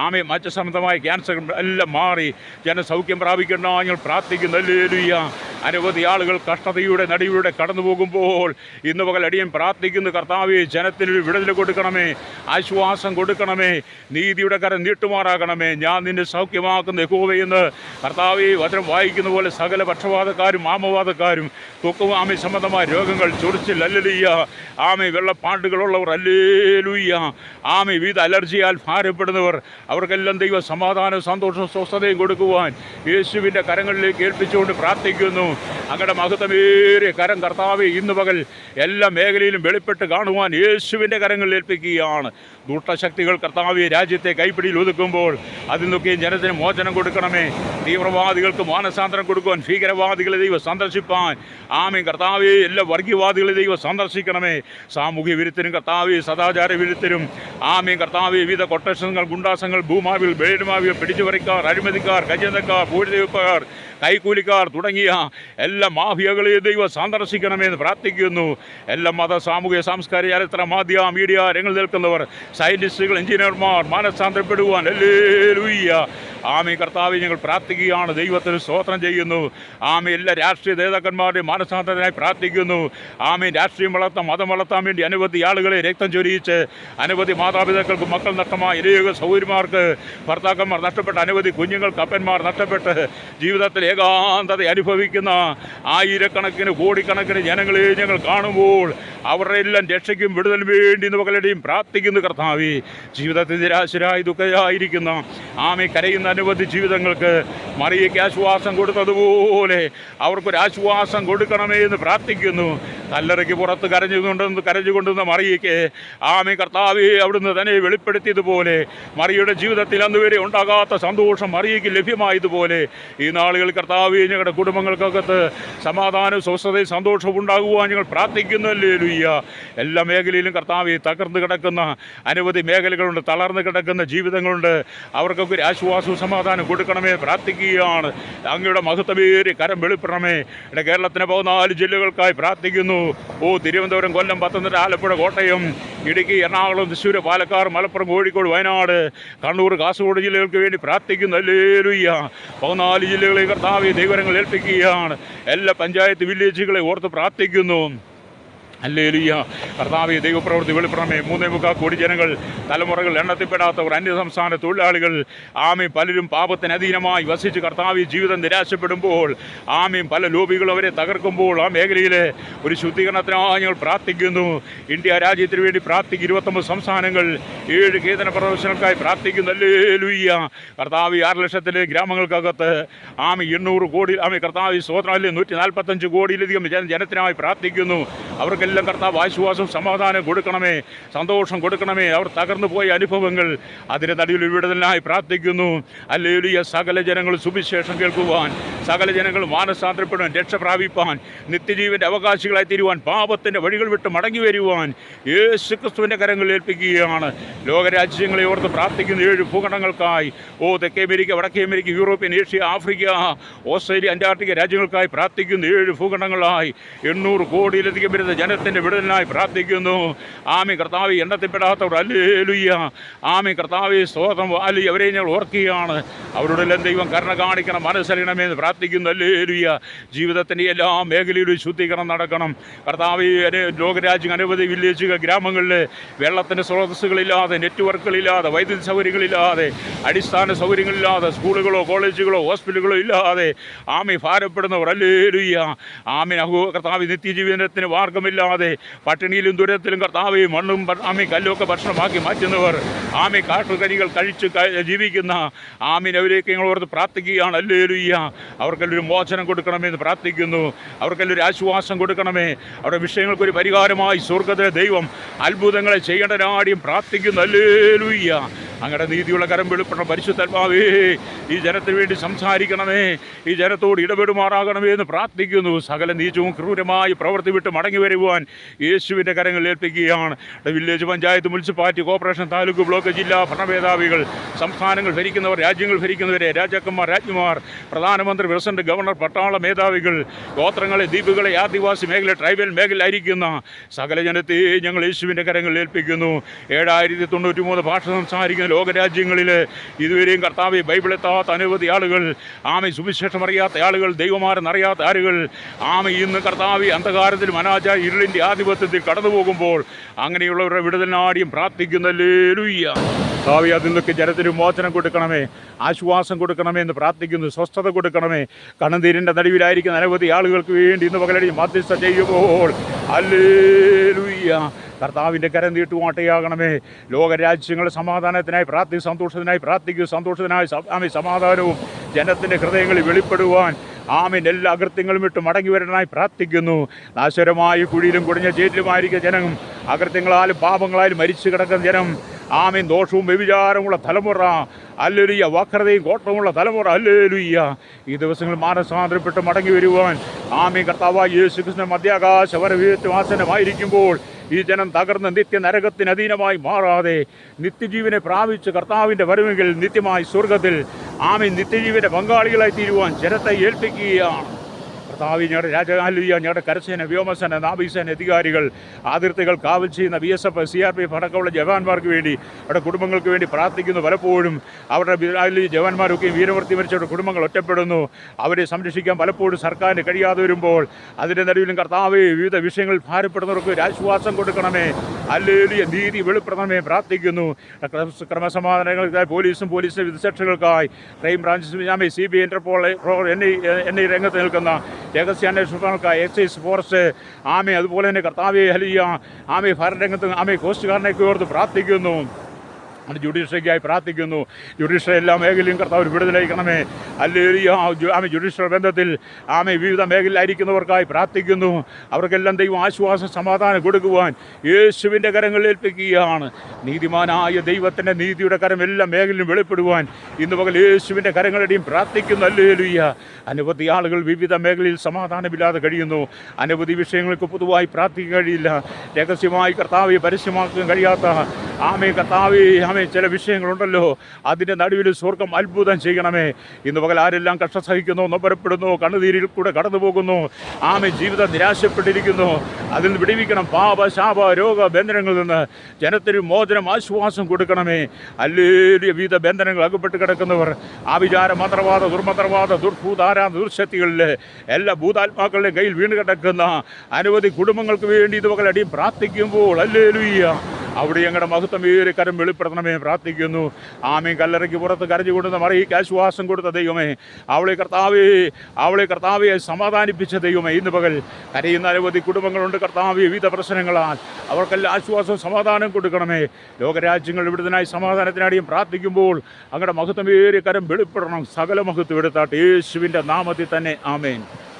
ആമേ, മറ്റ് സംബന്ധമായ ക്യാൻസറുകൾ എല്ലാം മാറി ജനസൗഖ്യം പ്രാപിക്കേണ്ട ഞങ്ങൾ പ്രാർത്ഥിക്കുന്നു. ഹല്ലേലൂയ, അനവധി ആളുകൾ കഷ്ടതയുടെ നടിയുടെ കടന്നു പോകുമ്പോൾ ഇന്ന് പകൽ അടിയൻ പ്രാർത്ഥിക്കുന്നു. കർത്താവ് ജനത്തിന് വിടുതൽ കൊടുക്കണമേ, ആശ്വാസം കൊടുക്കണമേ, നീതിയുടെ കരം നീട്ടുമാറാകണമേ. ഞാൻ നിന്നെ സൗഖ്യമാക്കുന്ന യഹോവയെന്ന് കർത്താവ് വചനം വായിക്കുന്ന പോലെ സകല പക്ഷപാതക്കാരും മാമവാദക്കാരും ത്വക്കും ആമേ സംബന്ധമായ രോഗങ്ങൾ, ചൊറിച്ചിൽ, ഹല്ലേലൂയ, ആമേ, വെള്ളപ്പാണ്ടുകളുള്ളവർ, ഹല്ലേലൂയ, ആമേ, വിവിധ അലർജിയാൽ ഭാരപ്പെടുന്നവർ, അവർക്കെല്ലാം ദൈവ സമാധാനവും സന്തോഷവും സ്വസ്ഥതയും കൊടുക്കുവാൻ യേശുവിൻ്റെ കരങ്ങളിലേക്ക് ഏൽപ്പിച്ചുകൊണ്ട് പ്രാർത്ഥിക്കുന്നു. അങ്ങയുടെ മഹത്വമേറിയ കരം കർത്താവെ ഇന്ന് പകൽ എല്ലാ മേഖലയിലും വെളിപ്പെട്ട് കാണുവാൻ യേശുവിൻ്റെ കരങ്ങളിൽ ഏൽപ്പിക്കുകയാണ്. ദുഷ്ടശക്തികൾ കർത്താവെ രാജ്യത്തെ കൈപ്പിടിയിൽ ഒതുക്കുമ്പോൾ അതിൽ നിന്നൊക്കെ ജനത്തിന് മോചനം കൊടുക്കണമേ. തീവ്രവാദികൾക്ക് മാനസാന്തരം കൊടുക്കുവാൻ, ഭീകരവാദികളെ ദൈവം സന്ദർശിപ്പാൻ, ആമേൻ, കർത്താവെ എല്ലാ വർഗീയവാദികളെ ദൈവം സന്ദർശിക്കണമേ. സാമൂഹ്യ വിരുദ്ധരും കർത്താവെ സദാചാര വിരുദ്ധരും, ആമേൻ, കർത്താവെ വിവിധ കൊട്ടേഷനുകൾ, ഗുണ്ടാസങ്ങൾ, ഭൂമാവികൾ, ബ്ലേഡുമാവികൾ, പിടിച്ചുപറിക്കാർ, അഴിമതിക്കാർ, കയ്യന്തക്കാർ, പൂഴ്ത്തിവെപ്പുകാർ, കൈക്കൂലിക്കാർ തുടങ്ങിയ എല്ലാ മാഫിയകളെ ദൈവം സന്ദർശിക്കണമെന്ന് പ്രാർത്ഥിക്കുന്നു. എല്ലാ മത, സാമൂഹിക, സാംസ്കാരിക, ചരിത്ര, മാധ്യമ, മീഡിയ രംഗങ്ങളിൽ നിൽക്കുന്നവർ, സയൻറ്റിസ്റ്റുകൾ, എഞ്ചിനീയർമാർ മാനസാന്തരപ്പെടുവാൻ, ഹല്ലേലൂയ, ആമേ, കർത്താവെ ഞങ്ങൾ പ്രാർത്ഥിക്കുകയാണ്. ദൈവത്തിന് സ്തോത്രം ചെയ്യുന്നു. ആമേ, എല്ലാ രാഷ്ട്രീയ നേതാക്കന്മാരുടെയും മാനസാന്തരത്തിനായി പ്രാർത്ഥിക്കുന്നു. ആമേ, രാഷ്ട്രീയം വളർത്താൻ, മതം വളർത്താൻ വേണ്ടി അനവധി ആളുകളെ രക്തം ചൊരിയിച്ച് അനവധി മാതാപിതാക്കൾക്ക് മക്കൾ നഷ്ടമായ അനേക സൗകര്യമാർക്ക് ഭർത്താക്കന്മാർ നഷ്ടപ്പെട്ട അനവധി കുഞ്ഞുങ്ങൾക്ക് അപ്പന്മാർ നഷ്ടപ്പെട്ട് ജീവിതത്തിൽ ഏകാന്തത അനുഭവിക്കുന്ന ആയിരക്കണക്കിന് കോടിക്കണക്കിന് ജനങ്ങളെ ഞങ്ങൾ കാണുമ്പോൾ അവരുടെ എല്ലാം രക്ഷയ്ക്കും വിടുതലും വേണ്ടി ഇന്ന് പകലടിയും പ്രാർത്ഥിക്കുന്നു. കർത്താവേ, ജീവിതത്തിൽ നിരാശരായി ദുഃഖരായിരിക്കുന്ന, ആമേ, കരയുന്ന അനവധി ജീവിതങ്ങൾക്ക് മറിയയ്ക്ക് ആശ്വാസം കൊടുത്തതുപോലെ അവർക്കൊരാശ്വാസം കൊടുക്കണമേ എന്ന് പ്രാർത്ഥിക്കുന്നു. കല്ലറയ്ക്ക് പുറത്ത് കരഞ്ഞുകൊണ്ടുവന്ന മറിയയ്ക്ക്, ആമേ, കർത്താവേ, അവിടുന്ന് തന്നെ വെളിപ്പെടുത്തിയതുപോലെ മറിയയുടെ ജീവിതത്തിൽ അന്നുവരെ ഉണ്ടാകാത്ത സന്തോഷം മറിയയ്ക്ക് ലഭ്യമായതുപോലെ ഈ നാളുകൾ കർത്താവേ ഞങ്ങളുടെ കുടുംബങ്ങൾക്കകത്ത് സമാധാനവും സ്വസ്ഥതയും സന്തോഷവും ഉണ്ടാകുവാൻ ഞങ്ങൾ പ്രാർത്ഥിക്കുന്നല്ലേ. എല്ലാ മേഖലയിലും കർത്താവേ തകർന്ന് കിടക്കുന്ന അനവധി മേഖലകളുണ്ട്, തളർന്ന് കിടക്കുന്ന ജീവിതങ്ങളുണ്ട്. അവർക്കൊക്കെ ഒരു ആശ്വാസവും സമാധാനം കൊടുക്കണമേ പ്രാർത്ഥിക്കുകയാണ്. അങ്ങയുടെ മഹത്വമേറിയ കരം വെളിപ്പെടണമേ. ഇവിടെ കേരളത്തിലെ 14 ജില്ലകൾക്കായി പ്രാർത്ഥിക്കുന്നു. തിരുവനന്തപുരം, കൊല്ലം, പത്തനംതിട്ട, ആലപ്പുഴ, കോട്ടയം, ഇടുക്കി, എറണാകുളം, തൃശ്ശൂർ, പാലക്കാട്, മലപ്പുറം, കോഴിക്കോട്, വയനാട്, കണ്ണൂർ, കാസർഗോഡ് ജില്ലകൾക്ക് വേണ്ടി പ്രാർത്ഥിക്കുന്നു. ഹല്ലേലൂയ, 14 ജില്ലകളെ കർത്താവേ ദൈവങ്ങൾ ഏൽപ്പിക്കുകയാണ്. എല്ലാ പഞ്ചായത്ത് വില്ലേജുകളെ ഓർത്ത് പ്രാർത്ഥിക്കുന്നു. ഹല്ലേലൂയ, കർത്താവേ ദൈവപ്രവൃത്തി വെളിപ്പെടണമേ. 3.25 കോടി ജനങ്ങൾ, തലമുറകൾ എണ്ണത്തിൽപ്പെടാത്തവർ, അന്യസംസ്ഥാന തൊഴിലാളികൾ, ആമേൻ, പലരും പാപത്തിന് അധീനമായി വസിച്ച് കർത്താവേ ജീവിതം നിരാശപ്പെടുമ്പോൾ, ആമേൻ, പല ലോബികളും അവരെ തകർക്കുമ്പോൾ ആ മേഖലയിലെ ഒരു ശുദ്ധീകരണത്തിനായി ഞങ്ങൾ പ്രാർത്ഥിക്കുന്നു. ഇന്ത്യ രാജ്യത്തിന് വേണ്ടി പ്രാർത്ഥിക്കും. 29 സംസ്ഥാനങ്ങൾ, 7 കേന്ദ്ര പ്രവേശനങ്ങൾക്കായി പ്രാർത്ഥിക്കുന്നു. ഹല്ലേലൂയ, കർത്താവേ 6 ലക്ഷത്തിലെ ഗ്രാമങ്ങൾക്കകത്ത്, ആമേൻ, 800 കോടി, ആമേൻ, കർത്താവേ സ്തോത്രം, 145 കോടിയിലധികം ജനത്തിനായി പ്രാർത്ഥിക്കുന്നു. അവർക്ക് എല്ലാം കർത്താവ് ആശ്വാസം സമാധാനം കൊടുക്കണമേ, സന്തോഷം കൊടുക്കണമേ. അവർ തകർന്നു പോയ അനുഭവങ്ങൾ അതിൻ്റെ നടുവിൽ വിടുതലിനായി പ്രാർത്ഥിക്കുന്നു. ഹല്ലേലൂയ, സകല ജനങ്ങൾ സുവിശേഷം കേൾക്കുവാൻ, സകല ജനങ്ങൾ മാനസാന്തരപ്പെടുവാൻ, രക്ഷ പ്രാപിപ്പാൻ, നിത്യജീവൻ്റെ അവകാശികളായി തീരുവാൻ, പാപത്തിൻ്റെ വഴികൾ വിട്ട് മടങ്ങി വരുവാൻ യേശുക്രിസ്തുവിൻ്റെ കരങ്ങളിൽ ഏൽപ്പിക്കുകയാണ്. ലോകരാജ്യങ്ങളെ ഓർത്ത് പ്രാർത്ഥിക്കുന്ന 7 ഭൂഖണ്ഡങ്ങൾക്കായി, തെക്കേ അമേരിക്ക, വടക്കേ America, European, Asia, Africa, Australia, Antarctica രാജ്യങ്ങൾക്കായി പ്രാർത്ഥിക്കുന്ന 7 ഭൂഖണ്ഡങ്ങളായി 800 കോടിയിലധികം വരുന്ന ജനത്തെ ജനത്തിൻ്റെ വിടുതലിനായി പ്രാർത്ഥിക്കുന്നു. ആമി കർത്താവ് എണ്ണത്തിൽപ്പെടാത്തവർ ഹല്ലേലൂയ. ആമി കർത്താവ് സ്തോത്രം. അല്ലി അവരെ ഞങ്ങൾ ഓർക്കുകയാണ്. അവരോടെല്ലാം ദൈവം കരുണ കാണിക്കണം, മനസ്സറിയണമെന്ന് പ്രാർത്ഥിക്കുന്നു. ഹല്ലേലൂയ. ജീവിതത്തിൻ്റെ എല്ലാ മേഖലയിലും ശുദ്ധീകരണം നടക്കണം കർത്താവ്. ലോകരാജ്യം അനവധി വില്ലേജുകൾ ഗ്രാമങ്ങളിൽ വെള്ളത്തിൻ്റെ സ്രോതസ്സുകളില്ലാതെ, നെറ്റ്വർക്കുകളില്ലാതെ, വൈദ്യുതി സൗകര്യങ്ങളില്ലാതെ, അടിസ്ഥാന സൗകര്യങ്ങളില്ലാതെ, സ്കൂളുകളോ കോളേജുകളോ ഹോസ്പിറ്റലുകളോ ഇല്ലാതെ ആമി ഭാരപ്പെടുന്നവർ ഹല്ലേലൂയ. ആമി കർത്താവ് നിത്യജീവനത്തിന് മാർഗമില്ലാതെ പട്ടിണിയിലും ദുരിതത്തിലും കർത്താവ് മണ്ണും ആമി കല്ലുമൊക്കെ ഭക്ഷണമാക്കി മാറ്റുന്നവർ, ആമി കാട്ടുകനികൾ കഴിച്ച് ജീവിക്കുന്ന ആമിനവരേക്ക് ഞങ്ങൾ ഓർത്ത് പ്രാർത്ഥിക്കുകയാണ്. ഹല്ലേലൂയ. അവർക്കെല്ലൊരു മോചനം കൊടുക്കണമെന്ന് പ്രാർത്ഥിക്കുന്നു. അവർക്കെല്ലൊരു ആശ്വാസം കൊടുക്കണമേ. അവരുടെ വിഷയങ്ങൾക്കൊരു പരിഹാരമായി സ്വർഗ്ഗത്തിലെ ദൈവം അത്ഭുതങ്ങളെ ചെയ്യേണ്ടതിനാടിയും പ്രാർത്ഥിക്കുന്നു. ഹല്ലേലൂയ. അങ്ങയുടെ നീതിയുള്ള കരം വെളിപ്പെടണം പരിശുദ്ധാത്മാവേ. ഈ ജനത്തിന് വേണ്ടി സംസാരിക്കണമേ, ഈ ജനത്തോട് ഇടപെടുമാറാകണമേ എന്ന് പ്രാർത്ഥിക്കുന്നു. സകല നീചവും ക്രൂരമായി പ്രവൃത്തി വിട്ട് മടങ്ങി വരുവാൻ യേശുവിൻ്റെ കരങ്ങളിൽ ഏൽപ്പിക്കുകയാണ്. Village, panchayat, municipality, corporation, taluk, block, ജില്ലാ ഭരണമേധാവികൾ, സംസ്ഥാനങ്ങൾ ഭരിക്കുന്നവർ, രാജ്യങ്ങൾ ഭരിക്കുന്നവരെ, രാജാക്കന്മാർ, രാജ്ഞിമാർ, പ്രധാനമന്ത്രി, പ്രസിഡന്റ്, ഗവർണർ, പട്ടാള മേധാവികൾ, ഗോത്രങ്ങളെ, ദ്വീപുകളെ, ആദിവാസി മേഖല, ട്രൈബൽ മേഖലയിലായിരിക്കുന്ന സകല ജനത്തെ ഞങ്ങൾ യേശുവിൻ്റെ കരങ്ങളിൽ ഏൽപ്പിക്കുന്നു. 7093 ഭാഷ സംസാരിക്കുന്ന ലോകരാജ്യങ്ങളിൽ ഇതുവരെയും കർത്താവ് ബൈബിൾ എത്താത്ത അനവധി ആളുകൾ, ആമി സുവിശേഷം അറിയാത്ത ആളുകൾ, ദൈവമാരെന്നറിയാത്ത ആളുകൾ, ആമി ഇന്ന് കർത്താവ് അന്ധകാരത്തിലും അനാചാര ഇരുളിൻ്റെ ആധിപത്യത്തിൽ കടന്നു പോകുമ്പോൾ അങ്ങനെയുള്ളവരുടെ വിടുതലിനാടിയും പ്രാർത്ഥിക്കുന്ന ഹല്ലേലൂയ. കർത്താവേ, അതിൽ നിന്നൊക്കെ ജനത്തിന് മോചനം കൊടുക്കണമേ, ആശ്വാസം കൊടുക്കണമേ എന്ന് പ്രാർത്ഥിക്കുന്നു. സ്വസ്ഥത കൊടുക്കണമേ. കണ്ണുനീരിൻ്റെ നടുവിലായിരിക്കുന്ന അനവധി ആളുകൾക്ക് വേണ്ടി ഇന്ന് പകലടി മധ്യസ്ഥ ചെയ്യുമ്പോൾ ഹല്ലേലൂയ. കർത്താവിൻ്റെ കരം നീട്ടുവാട്ടയാകണമേ. ലോകരാജ്യങ്ങളുടെ സമാധാനത്തിനായി സന്തോഷത്തിനായി പ്രാർത്ഥിക്കും. സന്തോഷത്തിനായി ആമി സമാധാനവും ജനത്തിൻ്റെ ഹൃദയങ്ങളിൽ വെളിപ്പെടുവാൻ ആമീൻ എല്ലാ അകൃത്യങ്ങളും വിട്ട് മടങ്ങി വരാനായി പ്രാർത്ഥിക്കുന്നു. നാശകരമായ കുഴിയിലും കുടിഞ്ഞ ചേറ്റിലുമായിരിക്കുന്ന ജനം, അകൃത്യങ്ങളാലും പാപങ്ങളാലും മരിച്ചു കിടക്കുന്ന ജനം, ആമീൻ ദോഷവും വ്യഭിചാരമുള്ള തലമുറ, ഹല്ലേലൂയ, വക്രതയും കോട്ടമുള്ള തലമുറ, ഹല്ലേലൂയ. ഈ ദിവസങ്ങൾ മാനസാന്തരപ്പെട്ട് മടങ്ങി വരുവാൻ ആമീൻ കർത്താവായ യേശുക്രിസ്തു മധ്യാകാശ വരവേറ്റം ആസന്നമായിരിക്കുമ്പോൾ ഈ ജനം തകർന്ന് നിത്യ നരകത്തിന് അധീനമായി മാറാതെ നിത്യജീവനെ പ്രാപിച്ച് കർത്താവിൻ്റെ വരവെങ്കിൽ നിത്യമായി സ്വർഗത്തിൽ ആമീൻ നിത്യജീവൻ്റെ പങ്കാളികളായി തീരുവാൻ ജനത്തെ ഏൽപ്പിക്കുകയാണ്. കർത്താവ്, ഞങ്ങളുടെ രാജകാലിയ ഞങ്ങളുടെ കരസേന, വ്യോമസേന, നാവികസേന അധികാരികൾ, അതിർത്തികൾ കാവൽ ചെയ്യുന്ന BSF, CRPF അടക്കമുള്ള ജവാന്മാർക്ക് വേണ്ടി, അവരുടെ കുടുംബങ്ങൾക്ക് വേണ്ടി പ്രാർത്ഥിക്കുന്നു. പലപ്പോഴും അവരുടെ ജവാന്മാരൊക്കെയും വീരമൃത്യു മരിച്ചവരുടെ കുടുംബങ്ങൾ ഒറ്റപ്പെടുന്നു. അവരെ സംരക്ഷിക്കാൻ പലപ്പോഴും സർക്കാരിന് കഴിയാതെ വരുമ്പോൾ അതിൻ്റെ നടുവിലും കർത്താവ് വിവിധ വിഷയങ്ങളിൽ ഭാരപ്പെടുന്നവർക്ക് ഒരു ആശ്വാസം കൊടുക്കണമേ. ഹല്ലേലൂയ. നീതി വെളിപ്പെടണമേ പ്രാർത്ഥിക്കുന്നു. ക്രമസമാധാനങ്ങൾക്കായി പോലീസിൻ്റെ വിദഗ്ധകൾക്കായി, ക്രൈം ബ്രാഞ്ച്, CBI, ഇന്റർപോൾ, എന്നീ രംഗത്ത് നിൽക്കുന്ന രഹസ്യാന്വേഷണങ്ങൾക്കായി എക്സൈസ് ഫോഴ്സ്, ആമേ അതുപോലെ തന്നെ കർത്താവേ ഹല്ലേലൂയ, ആമേ ഭരണരംഗത്ത് ആമേ കോസ്റ്റ് ഗാർഡിനെയൊക്കെ ഓർത്ത് പ്രാർത്ഥിക്കുന്നു. ജുഡീഷ്യറിക്കായി പ്രാർത്ഥിക്കുന്നു. ജുഡീഷ്യറി എല്ലാ മേഖലയും കർത്താവ് വിടുതലയക്കണമേ. ഹല്ലേലൂയ. ആമേ ജുഡീഷ്യറി ബന്ധത്തിൽ ആമേ വിവിധ മേഖലയിലായിരിക്കുന്നവർക്കായി പ്രാർത്ഥിക്കുന്നു. അവർക്കെല്ലാം ദൈവം ആശ്വാസം സമാധാനം കൊടുക്കുവാൻ യേശുവിൻ്റെ കരങ്ങളിൽ ഏൽപ്പിക്കുകയാണ്. നീതിമാനായ ദൈവത്തിൻ്റെ നീതിയുടെ കരം എല്ലാ മേഖലയിലും വെളിപ്പെടുവാൻ ഇന്ന് പകൽ യേശുവിൻ്റെ കരങ്ങളടിയും പ്രാർത്ഥിക്കുന്നു. ഹല്ലേലൂയ. അനവധി ആളുകൾ വിവിധ മേഖലയിൽ സമാധാനമില്ലാതെ കഴിയുന്നു. അനവധി വിഷയങ്ങൾക്ക് പൊതുവായി പ്രാർത്ഥിക്കാൻ കഴിയില്ല. രഹസ്യമായി കർത്താവെ പരസ്യമാക്കാൻ കഴിയാത്ത ആമേ കർത്താവേ ആമേ ചില വിഷയങ്ങളുണ്ടല്ലോ, അതിൻ്റെ നടുവിൽ സ്വർഗം അത്ഭുതം ചെയ്യണമേ. ഇന്ന് പകൽ ആരെല്ലാം കഷ്ടം സഹിക്കുന്നു, നൊമ്പരപ്പെടുന്നു, കണ്ണുനീരിൽ കൂടെ കടന്നു പോകുന്നു, ആമേ ജീവിതം നിരാശപ്പെട്ടിരിക്കുന്നു, അതിൽ നിന്ന് വിടുവിക്കണം. പാപ, ശാപ, രോഗ ബന്ധനങ്ങളിൽ നിന്ന് ജനത്തിന് മോചനം, ആശ്വാസം കൊടുക്കണമേ. ഹല്ലേലൂയ. വിവിധ ബന്ധനങ്ങൾ അകപ്പെട്ട് കിടക്കുന്നവർ, ആവിചാര, മന്ത്രവാദ, ദുർമന്ത്രവാദ, ദുർഭൂതാരാ, ദുർശക്തികളിൽ എല്ലാ ഭൂതാത്മാക്കളുടെ കയ്യിൽ വീണ് കിടക്കുന്ന അനവധി കുടുംബങ്ങൾക്ക് വേണ്ടി ഇത് പകൽ അടിയും പ്രാർത്ഥിക്കുമ്പോൾ ഹല്ലേലൂയ അവിടെ ഞങ്ങളുടെ മഹത്വമേറിയ കരം വെളിപ്പെടുത്തണമേ പ്രാർത്ഥിക്കുന്നു. ആമേൻ. കല്ലറയ്ക്ക് പുറത്ത് കരഞ്ഞുകൊണ്ടുന്ന മറിയയ്ക്ക് ആശ്വാസം കൊടുത്ത ദൈവമേ, അവളെ കർത്താവെ സമാധാനിപ്പിച്ച ദൈവമേ, ഇന്ന് പകൽ കരയുന്ന അനവധി കുടുംബങ്ങളുണ്ട് കർത്താവെ വിവിധ പ്രശ്നങ്ങളാൽ. അവർക്കെല്ലാം ആശ്വാസവും സമാധാനം കൊടുക്കണമേ. ലോകരാജ്യങ്ങൾ ഇവിടുന്നായി സമാധാനത്തിനാടിയും പ്രാർത്ഥിക്കുമ്പോൾ അങ്ങയുടെ മഹത്വമേറിയ കരം വെളിപ്പെടണം. സകല മഹത്വം എടുത്താട്ട് യേശുവിൻ്റെ നാമത്തിൽ തന്നെ. ആമേൻ.